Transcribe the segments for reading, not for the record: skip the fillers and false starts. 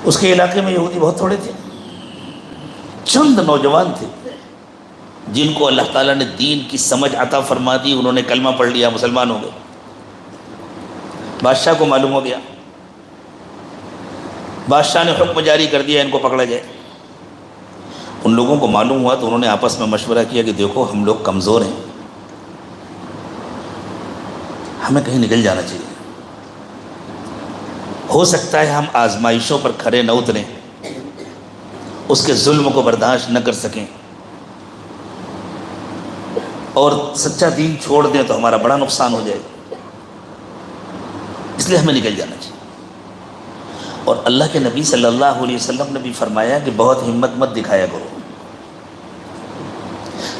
اس کے علاقے میں یہودی بہت تھوڑے تھے، چند نوجوان تھے جن کو اللہ تعالیٰ نے دین کی سمجھ عطا فرما دی، انہوں نے کلمہ پڑھ لیا، مسلمان ہو گئے۔ بادشاہ کو معلوم ہو گیا، بادشاہ نے حکم جاری کر دیا ان کو پکڑا جائے۔ ان لوگوں کو معلوم ہوا تو انہوں نے آپس میں مشورہ کیا کہ دیکھو ہم لوگ کمزور ہیں، ہمیں کہیں نکل جانا چاہیے، ہو سکتا ہے ہم آزمائشوں پر کھرے نہ اتریں، اس کے ظلم کو برداشت نہ کر سکیں، اور سچا دین چھوڑ دیں تو ہمارا بڑا نقصان ہو جائے گا، اس لیے ہمیں نکل جانا چاہیے۔ اور اللہ کے نبی صلی اللہ علیہ وسلم نے بھی فرمایا کہ بہت ہمت مت دکھایا کرو،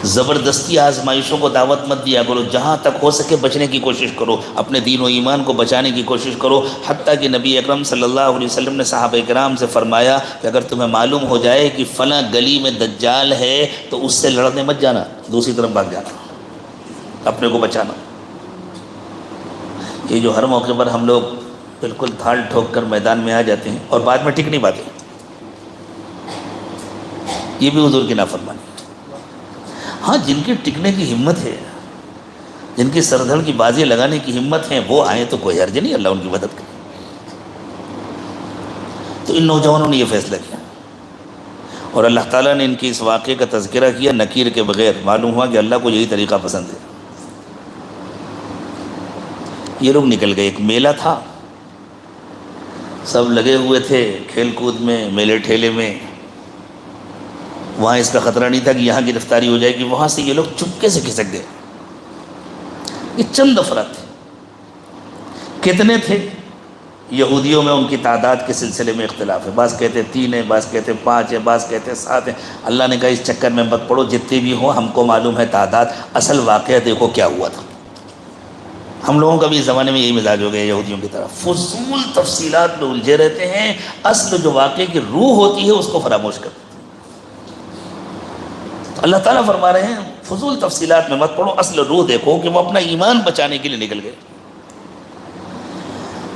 زبردستی آزمائشوں کو دعوت مت دیا کرو، جہاں تک ہو سکے بچنے کی کوشش کرو، اپنے دین و ایمان کو بچانے کی کوشش کرو۔ حتیٰ کہ نبی اکرم صلی اللہ علیہ وسلم نے صحابہ کرام سے فرمایا کہ اگر تمہیں معلوم ہو جائے کہ فلاں گلی میں دجال ہے تو اس سے لڑنے مت جانا، دوسری طرف بھاگ جانا، اپنے کو بچانا۔ یہ جو ہر موقع پر ہم لوگ بالکل دھاڑ ٹھوک کر میدان میں آ جاتے ہیں اور بعد میں ٹک نہیں پاتے، یہ بھی حضور کی نافرمانی۔ ہاں جن کی ٹکنے کی ہمت ہے، جن کی سردھڑ کی بازی لگانے کی ہمت ہے، وہ آئیں تو کوئی حرج نہیں، اللہ ان کی مدد کرے۔ تو ان نوجوانوں نے یہ فیصلہ کیا اور اللہ تعالیٰ نے ان کے اس واقعے کا تذکرہ کیا نکیر کے بغیر۔ معلوم ہوا کہ اللہ کو یہی طریقہ پسند ہے۔ یہ لوگ نکل گئے، ایک میلہ تھا، سب لگے ہوئے تھے کھیل کود میں، میلے ٹھیلے میں، وہاں اس کا خطرہ نہیں تھا کہ یہاں گرفتاری ہو جائے گی، وہاں سے یہ لوگ چپکے سے کھسک گئے۔ یہ چند افراد تھے، کتنے تھے؟ یہودیوں میں ان کی تعداد کے سلسلے میں اختلاف ہے، بعض کہتے 3 ہیں، بعض کہتے 5 ہیں، بعض کہتے 7 ہیں۔ اللہ نے کہا اس چکر میں مت پڑو، جتنے بھی ہوں ہم کو معلوم ہے تعداد، اصل واقعہ دیکھو کیا ہوا تھا۔ ہم لوگوں کا بھی اس زمانے میں یہی مزاج ہو گیا یہودیوں کی طرف، فضول تفصیلات میں الجھے رہتے ہیں، اصل جو واقعے کی روح ہوتی ہے اس کو فراموش کرتے ہیں۔ اللہ تعالیٰ فرما رہے ہیں فضول تفصیلات میں مت پڑو، اصل روح دیکھو کہ وہ اپنا ایمان بچانے کے لیے نکل گئے۔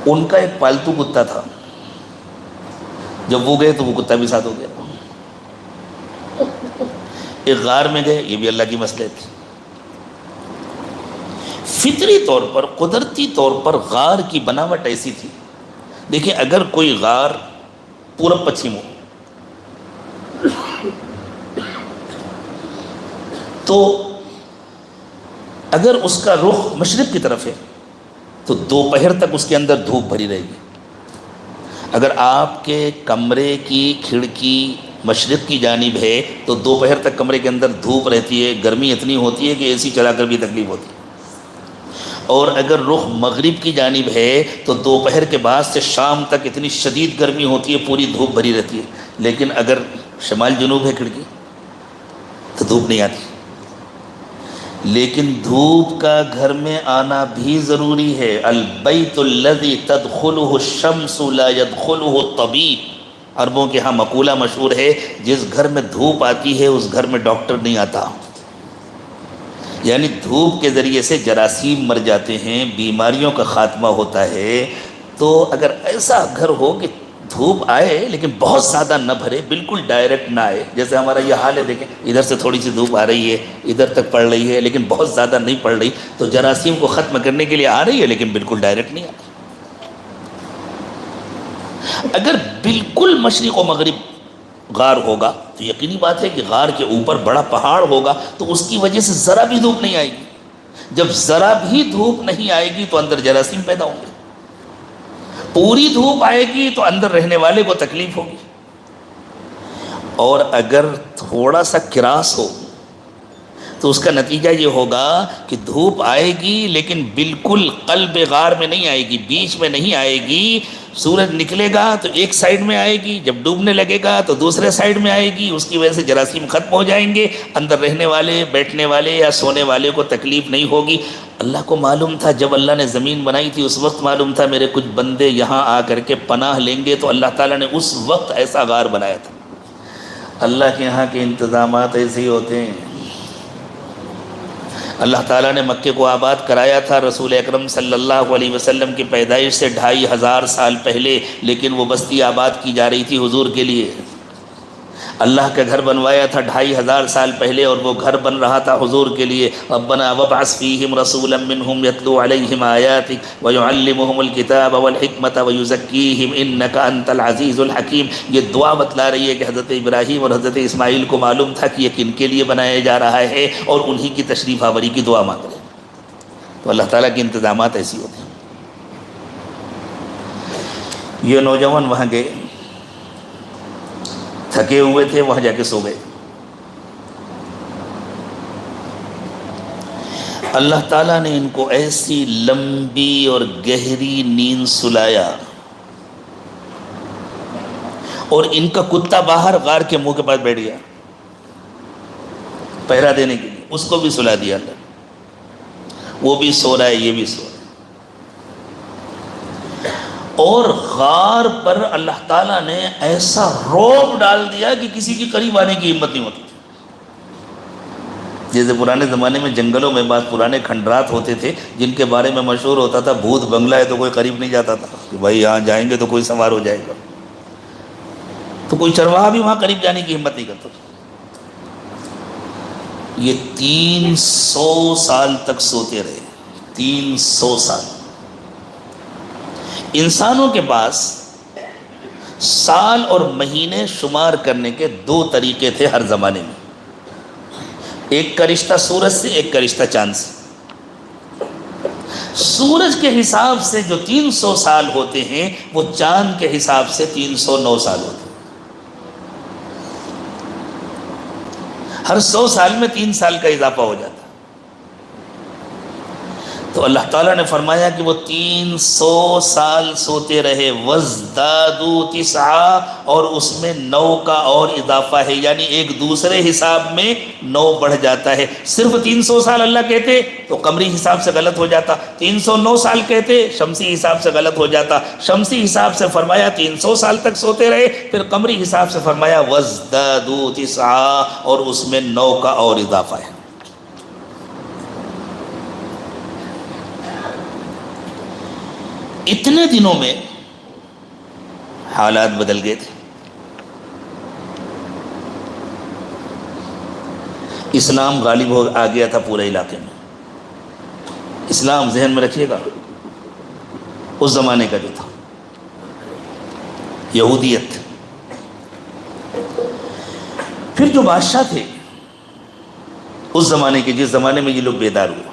ان کا ایک پالتو کتا تھا، جب وہ گئے تو وہ کتا بھی ساتھ ہو گیا۔ ایک غار میں گئے، یہ بھی اللہ کی مصلحت تھی۔ فطری طور پر، قدرتی طور پر غار کی بناوٹ ایسی تھی، دیکھیں اگر کوئی غار پورب پچھم ہو تو اگر اس کا رخ مشرق کی طرف ہے تو دوپہر تک اس کے اندر دھوپ بھری رہے گی۔ اگر آپ کے کمرے کی کھڑکی مشرق کی جانب ہے تو دوپہر تک کمرے کے اندر دھوپ رہتی ہے، گرمی اتنی ہوتی ہے کہ اے سی چلا کر بھی تکلیف ہوتی ہے۔ اور اگر رخ مغرب کی جانب ہے تو دوپہر کے بعد سے شام تک اتنی شدید گرمی ہوتی ہے، پوری دھوپ بھری رہتی ہے۔ لیکن اگر شمال جنوب ہے کھڑکی تو دھوپ نہیں آتی۔ لیکن دھوپ کا گھر میں آنا بھی ضروری ہے۔ البیت الذی تدخلہ الشمس لا يدخلہ الطبیب، عربوں کے ہاں مقولہ مشہور ہے، جس گھر میں دھوپ آتی ہے اس گھر میں ڈاکٹر نہیں آتا۔ یعنی دھوپ کے ذریعے سے جراثیم مر جاتے ہیں، بیماریوں کا خاتمہ ہوتا ہے۔ تو اگر ایسا گھر ہو کہ دھوپ آئے لیکن بہت زیادہ نہ بھرے، بالکل ڈائریکٹ نہ آئے، جیسے ہمارا یہ حال ہے، دیکھیں ادھر سے تھوڑی سی دھوپ آ رہی ہے، ادھر تک پڑ رہی ہے لیکن بہت زیادہ نہیں پڑ رہی، تو جراثیم کو ختم کرنے کے لیے آ رہی ہے لیکن بالکل ڈائریکٹ نہیں آ رہی۔ اگر بالکل مشرق و مغرب غار ہوگا تو یقینی بات ہے کہ غار کے اوپر بڑا پہاڑ ہوگا، تو اس کی وجہ سے ذرا بھی دھوپ نہیں آئے گی۔ جب ذرا بھی دھوپ نہیں آئے گی تو اندر جراثیم پیدا ہوں گے، پوری دھوپ آئے گی تو اندر رہنے والے کو تکلیف ہوگی۔ اور اگر تھوڑا سا کراس ہو تو اس کا نتیجہ یہ ہوگا کہ دھوپ آئے گی لیکن بالکل قلب غار میں نہیں آئے گی، بیچ میں نہیں آئے گی۔ سورج نکلے گا تو ایک سائیڈ میں آئے گی، جب ڈوبنے لگے گا تو دوسرے سائیڈ میں آئے گی، اس کی وجہ سے جراثیم ختم ہو جائیں گے، اندر رہنے والے، بیٹھنے والے یا سونے والے کو تکلیف نہیں ہوگی۔ اللہ کو معلوم تھا، جب اللہ نے زمین بنائی تھی اس وقت معلوم تھا میرے کچھ بندے یہاں آ کر کے پناہ لیں گے، تو اللہ تعالیٰ نے اس وقت ایسا غار بنایا تھا۔ اللہ کے یہاں کے انتظامات ایسے ہی ہوتے ہیں۔ اللہ تعالیٰ نے مکے کو آباد کرایا تھا رسول اکرم صلی اللہ علیہ وسلم کی پیدائش سے 2500 سال پہلے، لیکن وہ بستی آباد کی جا رہی تھی حضور کے لیے۔ اللہ کا گھر بنوایا تھا 2500 سال پہلے، اور وہ گھر بن رہا تھا حضور کے لیے۔ ربنا وابعث فیہم رسولا منہم یتلو علیہم آیاتک ویعلمہم الکتاب والحکمت ویزکیہم انک انت العزیز الحکیم۔ یہ دعا بتلا رہی ہے کہ حضرت ابراہیم اور حضرت اسماعیل کو معلوم تھا کہ یہ کن کے لیے بنایا جا رہا ہے، اور انہی کی تشریف آوری کی دعا مانگ رہے ہیں۔ تو اللہ تعالیٰ کے انتظامات ایسی ہوتے ہیں۔ یہ نوجوان وہاں گئے، تھکے ہوئے تھے، وہاں جا کے سو گئے۔ اللہ تعالیٰ نے ان کو ایسی لمبی اور گہری نیند سلایا، اور ان کا کتا باہر غار کے منہ کے پاس بیٹھ گیا پہرا دینے کے لیے، اس کو بھی سلا دیا اللہ۔ وہ بھی سو رہا ہے، یہ بھی سو رہا ہے، اور غار پر اللہ تعالیٰ نے ایسا رعب ڈال دیا کہ کسی کی قریب آنے کی ہمت نہیں ہوتی۔ جیسے پرانے زمانے میں جنگلوں میں بعض پرانے کھنڈرات ہوتے تھے جن کے بارے میں مشہور ہوتا تھا بھوت بنگلہ ہے، تو کوئی قریب نہیں جاتا تھا کہ بھائی یہاں جائیں گے تو کوئی سوار ہو جائے گا، تو کوئی چرواہا بھی وہاں قریب جانے کی ہمت نہیں کرتا تھا۔ یہ 300 سال تک سوتے رہے، 300 سال۔ انسانوں کے پاس سال اور مہینے شمار کرنے کے 2 طریقے تھے ہر زمانے میں، ایک کا رشتہ سورج سے، ایک کا رشتہ چاند سے۔ سورج کے حساب سے جو 300 سال ہوتے ہیں وہ چاند کے حساب سے 309 سال ہوتے ہیں۔ ہر 100 سال میں 3 سال کا اضافہ ہو جاتا ہے۔ تو اللہ تعالیٰ نے فرمایا کہ وہ 300 سال سوتے رہے، وَازْدَادُوا 9، اور اس میں 9 کا اور اضافہ ہے، یعنی ایک دوسرے حساب میں 9 بڑھ جاتا ہے۔ صرف 300 سال اللہ کہتے تو قمری حساب سے غلط ہو جاتا، 309 سال کہتے شمسی حساب سے غلط ہو جاتا۔ شمسی حساب سے فرمایا 300 سال تک سوتے رہے، پھر قمری حساب سے فرمایا وَازْدَادُوا 9، اور اس میں 9 کا اور اضافہ ہے۔ اتنے دنوں میں حالات بدل گئے تھے۔ اسلام غالب آ گیا تھا پورے علاقے میں۔ اسلام ذہن میں رکھیے گا، اس زمانے کا جو تھا یہودیت۔ پھر جو بادشاہ تھے اس زمانے کے، جس زمانے میں یہ لوگ بیدار ہوئے،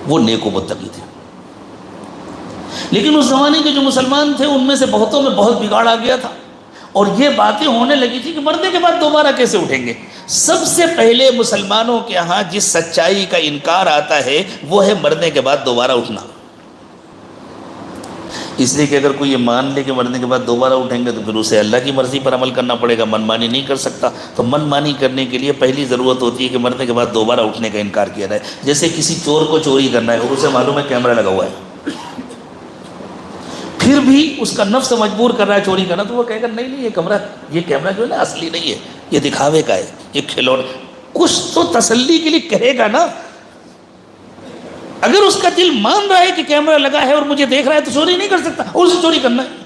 وہ نیک و متقی تھے، لیکن اس زمانے کے جو مسلمان تھے ان میں سے بہتوں میں بہت بگاڑ آ گیا تھا، اور یہ باتیں ہونے لگی تھی کہ مرنے کے بعد دوبارہ کیسے اٹھیں گے۔ سب سے پہلے مسلمانوں کے ہاں جس سچائی کا انکار آتا ہے وہ ہے مرنے کے بعد دوبارہ اٹھنا۔ اس لیے کہ اگر کوئی یہ مان لے کہ مرنے کے بعد دوبارہ اٹھیں گے تو پھر اسے اللہ کی مرضی پر عمل کرنا پڑے گا، من مانی نہیں کر سکتا۔ تو من مانی کرنے کے لیے پہلی ضرورت ہوتی ہے کہ مرنے کے بعد دوبارہ اٹھنے کا انکار کیا جائے۔ جیسے کسی چور کو چوری کرنا ہے اور اسے معلوم ہے کیمرہ لگا ہوا ہے، پھر بھی اس کا نفس مجبور کر رہا ہے چوری کرنا، تو وہ کہے گا نہیں نہیں، یہ کیمرہ جو ہے نا اصلی نہیں ہے، یہ دکھاوے کا ہے، یہ کھلونا۔ کچھ تو تسلی کے لیے کہے گا نا۔ اگر اس کا دل مان رہا ہے کہ کیمرہ لگا ہے اور مجھے دیکھ رہا ہے تو چوری نہیں کر سکتا، اور اسے چوری کرنا ہے۔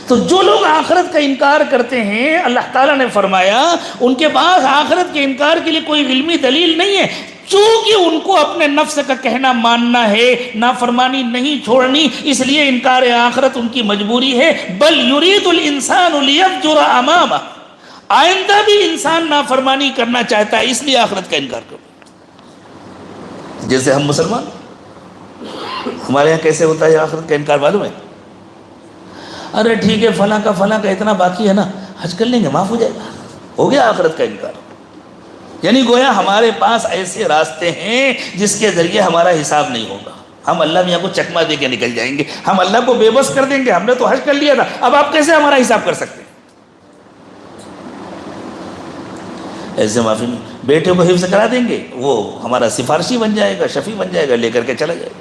تو جو لوگ آخرت کا انکار کرتے ہیں، اللہ تعالیٰ نے فرمایا ان کے پاس آخرت کے انکار کے لیے کوئی علمی دلیل نہیں ہے، چونکہ ان کو اپنے نفس کا کہنا ماننا ہے، نافرمانی نہیں چھوڑنی، اس لیے انکار آخرت ان کی مجبوری ہے۔ بل یرید الانسان لیفجر امامہ، آئندہ بھی انسان نافرمانی کرنا چاہتا ہے، اس لیے آخرت کا انکار کرو۔ جیسے ہم مسلمان، ہمارے یہاں کیسے ہوتا ہے آخرت کا انکار معلوم ہے؟ ارے ٹھیک ہے فلاں کا اتنا باقی ہے نا، حج کر لیں گے معاف ہو جائے گا، ہو گیا آخرت کا انکار۔ یعنی گویا ہمارے پاس ایسے راستے ہیں جس کے ذریعے ہمارا حساب نہیں ہوگا، ہم اللہ میاں کو چکما دے کے نکل جائیں گے، ہم اللہ کو بے بس کر دیں گے، ہم نے تو حج کر لیا تھا، اب آپ کیسے ہمارا حساب کر سکتے ہیں؟ ایسے معافی نہیں، بیٹے کو حفظ کرا دیں گے، وہ ہمارا سفارشی بن جائے گا، شفیع بن جائے گا، لے کر کے چلا جائے گا۔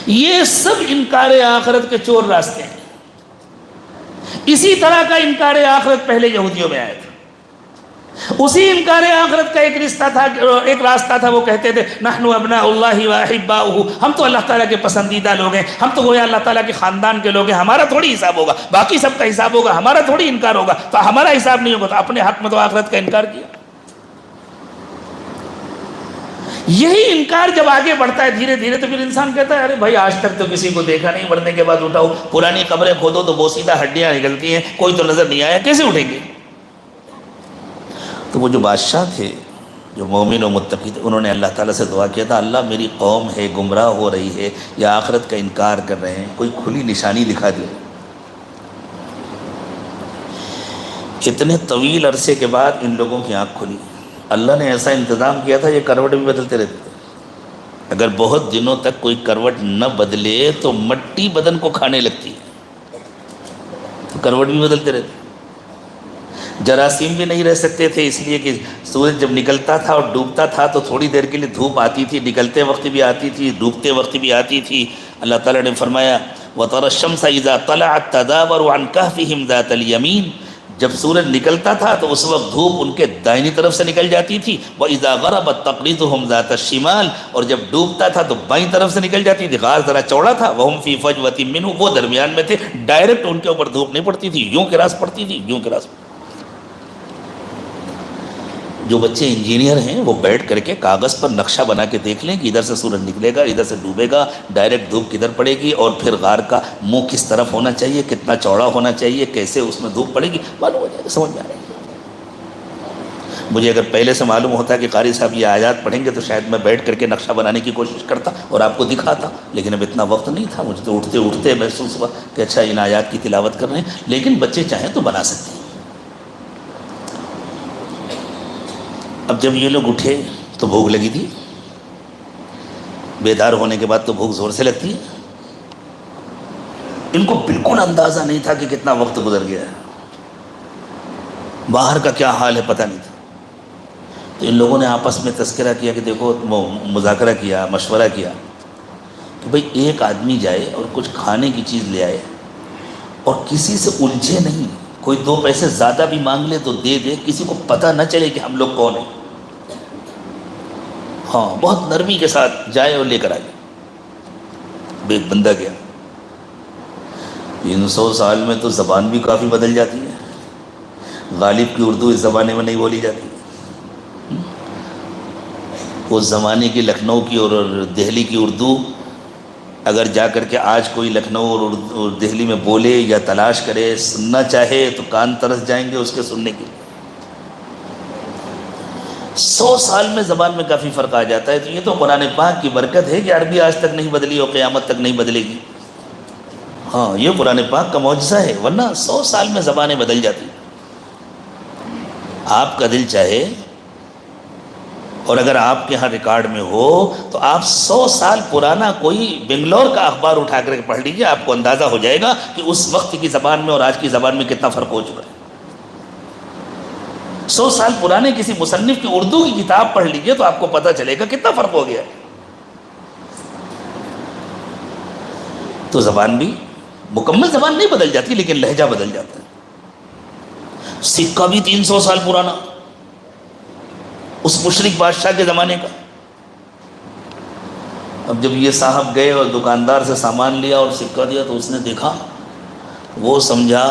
یہ سب انکار آخرت کے چور راستے ہیں۔ اسی طرح کا انکار آخرت پہلے یہودیوں میں آیا تھا۔ اسی انکار آخرت کا ایک رشتہ تھا، ایک راستہ تھا، وہ کہتے تھے نحن ابناء اللہ و احباؤہ، ہم تو اللہ تعالیٰ کے پسندیدہ لوگ ہیں، ہم تو گویا اللہ تعالیٰ کے خاندان کے لوگ ہیں، ہمارا تھوڑی حساب ہوگا، باقی سب کا حساب ہوگا، ہمارا تھوڑی انکار ہوگا، تو ہمارا حساب نہیں ہوگا، تو اپنے حق میں تو آخرت کا انکار کیا۔ یہی انکار جب آگے بڑھتا ہے دھیرے دھیرے، تو پھر انسان کہتا ہے ارے بھائی آج تک تو کسی کو دیکھا نہیں، مرنے کے بعد اٹھاؤ، پرانی قبریں کھودو تو بوسیدہ ہڈیاں نکلتی ہیں، کوئی تو نظر نہیں آیا، کیسے اٹھیں گے؟ تو وہ جو بادشاہ تھے، جو مومن و متقی تھے، انہوں نے اللہ تعالیٰ سے دعا کیا تھا اللہ میری قوم ہے گمراہ ہو رہی ہے یا آخرت کا انکار کر رہے ہیں، کوئی کھلی نشانی دکھا دے۔ اتنے طویل عرصے کے بعد ان لوگوں کی آنکھ کھلی، اللہ نے ایسا انتظام کیا تھا یہ کروٹ بھی بدلتے رہتے تھے، اگر بہت دنوں تک کوئی کروٹ نہ بدلے تو مٹی بدن کو کھانے لگتی ہے، تو کروٹ بھی بدلتے رہتے، جراثیم بھی نہیں رہ سکتے تھے، اس لیے کہ سورج جب نکلتا تھا اور ڈوبتا تھا تو تھوڑی دیر کے لیے دھوپ آتی تھی، نکلتے وقت بھی آتی تھی، ڈوبتے وقت بھی آتی تھی۔ اللہ تعالیٰ نے فرمایا وَتَرَى الشَّمْسَ إِذَا طَلَعَتْ تَدَاوَرُ عَنْ كَهْفِهِمْ ذَاتَ الْيَمِينِ، جب سورج نکلتا تھا تو اس وقت دھوپ ان کے دائنی طرف سے نکل جاتی تھی، وَإِذَا غَرَبَتْ تَقْرِضُهُمْ ذَاتَ الشِّمَالِ، اور جب ڈوبتا تھا تو بائیں طرف سے نکل جاتی تھی، غار ذرا چوڑا تھا، وَهُمْ فِي فَجْوَةٍ مِّنْهُ، وہ درمیان میں تھے، ڈائریکٹ ان کے اوپر دھوپ نہیں پڑتی تھی، یوں کے راس پڑتی تھی، یوں کے راس۔ جو بچے انجینئر ہیں وہ بیٹھ کر کے کاغذ پر نقشہ بنا کے دیکھ لیں کہ ادھر سے سورج نکلے گا، ادھر سے ڈوبے گا، ڈائریکٹ دھوپ کدھر پڑے گی، اور پھر غار کا منہ کس طرف ہونا چاہیے، کتنا چوڑا ہونا چاہیے، کیسے اس میں دھوپ پڑے گی، معلوم ہو جائے گا، سمجھ میں آ رہا ہے۔ مجھے اگر پہلے سے معلوم ہوتا کہ قاری صاحب یہ آیات پڑھیں گے تو شاید میں بیٹھ کر کے نقشہ بنانے کی کوشش کرتا اور آپ کو دکھاتا، لیکن اب اتنا وقت نہیں تھا، مجھے تو اٹھتے اٹھتے محسوس ہوا کہ اچھا ان آیات کی تلاوت کر رہے ہیں، لیکن بچے چاہیں تو بنا سکتے ہیں۔ اب جب یہ لوگ اٹھے تو بھوک لگی تھی، بیدار ہونے کے بعد تو بھوک زور سے لگتی ہے، ان کو بالکل اندازہ نہیں تھا کہ کتنا وقت گزر گیا ہے، باہر کا کیا حال ہے پتہ نہیں تھا۔ تو ان لوگوں نے آپس میں تذکرہ کیا کہ دیکھو، مذاکرہ کیا، مشورہ کیا کہ بھئی ایک آدمی جائے اور کچھ کھانے کی چیز لے آئے اور کسی سے الجھے نہیں، کوئی دو پیسے زیادہ بھی مانگ لے تو دے دے، کسی کو پتہ نہ چلے کہ ہم لوگ کون ہیں، ہاں بہت نرمی کے ساتھ جائے اور لے کر آئے۔ ایک بندہ گیا، 300 سال میں تو زبان بھی کافی بدل جاتی ہے، غالب کی اردو اس زمانے میں نہیں بولی جاتی، اس زمانے کی لکھنؤ کی اور دہلی کی اردو اگر جا کر کے آج کوئی لکھنؤ اور دہلی میں بولے یا تلاش کرے، سننا چاہے تو کان ترس جائیں گے اس کے سننے کی۔ 100 سال میں زبان میں کافی فرق آ جاتا ہے، تو یہ تو قرآن پاک کی برکت ہے کہ عربی آج تک نہیں بدلی اور قیامت تک نہیں بدلے گی، ہاں یہ قرآن پاک کا معجزہ ہے، ورنہ 100 سال میں زبانیں بدل جاتی۔ آپ کا دل چاہے اور اگر آپ کے ہاں ریکارڈ میں ہو تو آپ 100 سال پرانا کوئی بنگلور کا اخبار اٹھا کر پڑھ لیجئے، آپ کو اندازہ ہو جائے گا کہ اس وقت کی زبان میں اور آج کی زبان میں کتنا فرق ہو چکا ہے۔ 100 سال پرانے کسی مصنف کی اردو کی کتاب پڑھ لیجئے تو آپ کو پتہ چلے گا کتنا فرق ہو گیا ہے۔ تو زبان بھی مکمل زبان نہیں بدل جاتی، لیکن لہجہ بدل جاتا ہے۔ سکہ بھی 300 سال پرانا، اس مشرک بادشاہ کے زمانے کا۔ اب جب یہ صاحب گئے اور دکاندار سے سامان لیا اور سکہ دیا تو اس نے دیکھا، وہ سمجھا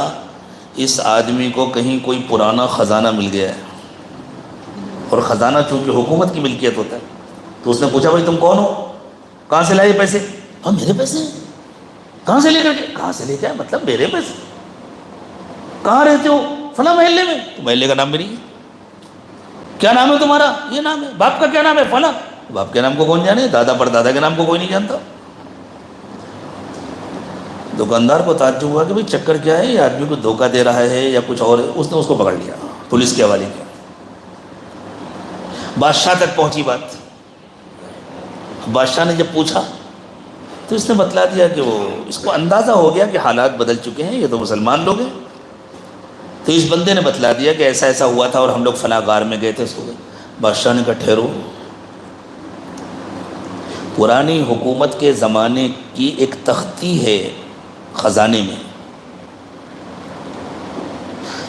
اس آدمی کو کہیں کوئی پرانا خزانہ مل گیا ہے، اور خزانہ چونکہ حکومت کی ملکیت ہوتا ہے، تو اس نے پوچھا بھائی تم کون ہو، کہاں سے لائے پیسے؟ ہاں میرے پیسے ہیں۔ کہاں سے لے کر کے؟ کہاں سے لے کے آئے مطلب میرے پیسے؟ کہاں رہتے ہو؟ فلاں محلے میں۔ تو محلے کا نام بھی نہیں ہے۔ کیا نام ہے تمہارا؟ یہ نام ہے۔ باپ کا کیا نام ہے؟ فلاں۔ باپ کے نام کو کون جانے، دادا پر دادا کے نام کو کوئی نہیں جانتا۔ دکاندار کو تعجب ہوا کہ بھئی چکر کیا ہے، یہ آدمی کو دھوکہ دے رہا ہے یا کچھ اور ہے۔ اس نے اس کو پکڑ لیا، پولیس کے حوالے کیا۔ بادشاہ تک پہنچی بات۔ بادشاہ نے جب پوچھا تو اس نے بتلا دیا کہ وہ، اس کو اندازہ ہو گیا کہ حالات بدل چکے ہیں، یہ تو مسلمان لوگ ہیں۔ تو اس بندے نے بتلا دیا کہ ایسا ایسا ہوا تھا اور ہم لوگ فلاں غار میں گئے تھے، سو گئے۔ بادشاہ نے کہا ٹھہرو، پرانی حکومت کے زمانے کی ایک تختی ہے خزانے میں،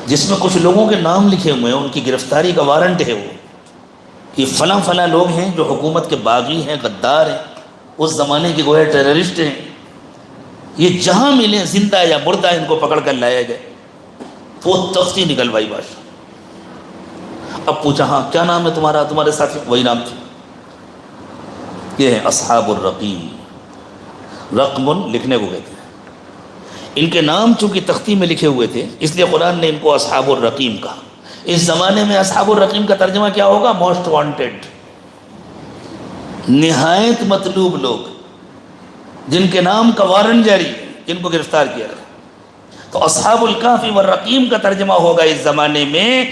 جس میں کچھ لوگوں کے نام لکھے ہوئے ہیں، ان کی گرفتاری کا وارنٹ ہے، وہ یہ فلاں فلاں لوگ ہیں جو حکومت کے باغی ہیں، غدار ہیں، اس زمانے کے گویا ٹیررسٹ ہیں، یہ جہاں ملیں زندہ یا مردہ ان کو پکڑ کر لایا جائے۔ تو وہ تختی نکلوائی بادشاہ۔ اب پوچھا ہاں کیا نام ہے تمہارا، تمہارے ساتھی؟ وہی نام تھا، یہ ہے اصحاب الرقیم۔ رقم لکھنے کو کہتے ہیں، ان کے نام چونکہ تختی میں لکھے ہوئے تھے اس لیے قرآن نے ان کو اصحاب الرقیم کہا۔ اس زمانے میں اصحاب الرقیم کا ترجمہ کیا ہوگا؟ موسٹ وانٹیڈ، نہایت مطلوب لوگ، جن کے نام کا وارنٹ جاری ہے، جن کو گرفتار کیا گیا۔ تو اصحاب الکہف والرقیم کا ترجمہ ہوگا اس زمانے میں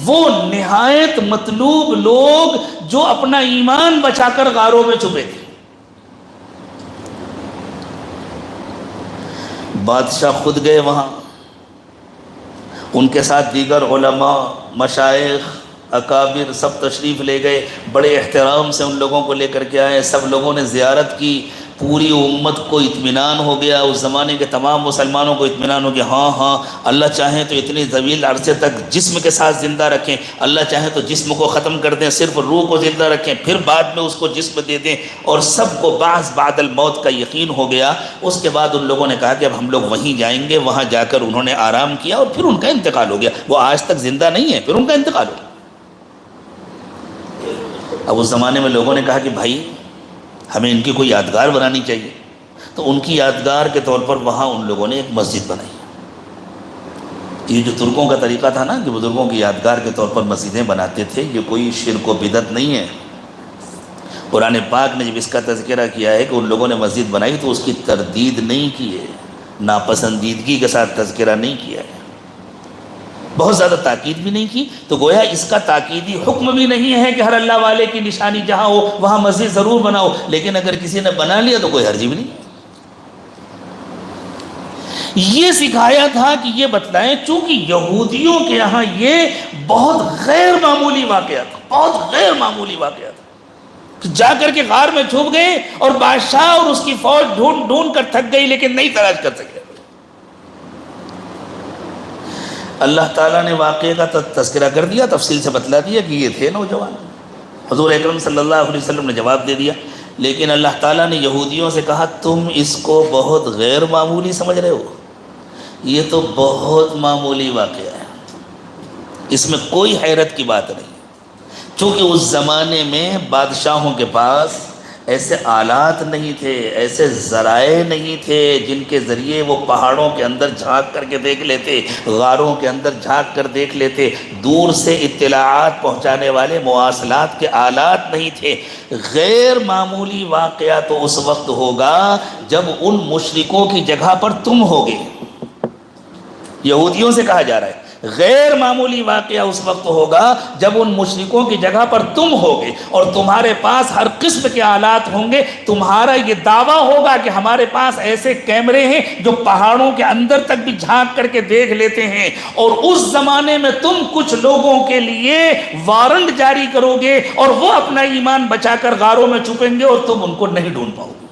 وہ نہایت مطلوب لوگ جو اپنا ایمان بچا کر غاروں میں چھپے تھے۔ بادشاہ خود گئے وہاں، ان کے ساتھ دیگر علماء، مشائخ، اکابر سب تشریف لے گئے، بڑے احترام سے ان لوگوں کو لے کر کے آئے، سب لوگوں نے زیارت کی، پوری امت کو اطمینان ہو گیا، اس زمانے کے تمام مسلمانوں کو اطمینان ہو گیا، ہاں ہاں اللہ چاہیں تو اتنی طویل عرصے تک جسم کے ساتھ زندہ رکھیں، اللہ چاہیں تو جسم کو ختم کر دیں، صرف روح کو زندہ رکھیں، پھر بعد میں اس کو جسم دے دیں، اور سب کو بعض بعد الموت کا یقین ہو گیا۔ اس کے بعد ان لوگوں نے کہا کہ اب ہم لوگ وہیں جائیں گے، وہاں جا کر انہوں نے آرام کیا اور پھر ان کا انتقال ہو گیا۔ وہ آج تک زندہ نہیں ہے، پھر ان کا انتقال ہو گیا۔ اب اس زمانے میں لوگوں نے کہا کہ بھائی ہمیں ان کی کوئی یادگار بنانی چاہیے، تو ان کی یادگار کے طور پر وہاں ان لوگوں نے ایک مسجد بنائی۔ یہ جو ترکوں کا طریقہ تھا نا کہ بزرگوں کی یادگار کے طور پر مسجدیں بناتے تھے، یہ کوئی شرک و بدعت نہیں ہے۔ قرآن پاک نے جب اس کا تذکرہ کیا ہے کہ ان لوگوں نے مسجد بنائی تو اس کی تردید نہیں کی ہے، ناپسندیدگی کے ساتھ تذکرہ نہیں کیا ہے، بہت زیادہ تاکید بھی نہیں کی۔ تو گویا اس کا تاکیدی حکم بھی نہیں ہے کہ ہر اللہ والے کی نشانی جہاں ہو وہاں مسجد ضرور بناؤ، لیکن اگر کسی نے بنا لیا تو کوئی حرج بھی نہیں۔ یہ سکھایا تھا کہ یہ بتلائیں، چونکہ یہودیوں کے یہاں یہ بہت غیر معمولی واقعہ تھا، بہت غیر معمولی واقعہ تھا کہ جا کر کے غار میں چھپ گئے اور بادشاہ اور اس کی فوج ڈھونڈ ڈھونڈ کر تھک گئی لیکن نہیں تلاش کر سکے۔ اللہ تعالیٰ نے واقعے کا تذکرہ کر دیا، تفصیل سے بتلا دیا کہ یہ تھے نوجوان۔ حضور اکرم صلی اللہ علیہ وسلم نے جواب دے دیا، لیکن اللہ تعالیٰ نے یہودیوں سے کہا تم اس کو بہت غیر معمولی سمجھ رہے ہو، یہ تو بہت معمولی واقعہ ہے، اس میں کوئی حیرت کی بات نہیں، چونکہ اس زمانے میں بادشاہوں کے پاس ایسے آلات نہیں تھے، ایسے ذرائع نہیں تھے جن کے ذریعے وہ پہاڑوں کے اندر جھانک کر کے دیکھ لیتے، غاروں کے اندر جھانک کر دیکھ لیتے، دور سے اطلاعات پہنچانے والے مواصلات کے آلات نہیں تھے۔ غیر معمولی واقعہ تو اس وقت ہوگا جب ان مشرکوں کی جگہ پر تم ہوگے۔ یہودیوں سے کہا جا رہا ہے غیر معمولی واقعہ اس وقت ہوگا جب ان مشرکوں کی جگہ پر تم ہوگے اور تمہارے پاس ہر قسم کے آلات ہوں گے، تمہارا یہ دعویٰ ہوگا کہ ہمارے پاس ایسے کیمرے ہیں جو پہاڑوں کے اندر تک بھی جھانک کر کے دیکھ لیتے ہیں، اور اس زمانے میں تم کچھ لوگوں کے لیے وارنٹ جاری کرو گے اور وہ اپنا ایمان بچا کر غاروں میں چھپیں گے اور تم ان کو نہیں ڈھونڈ پاؤ گے۔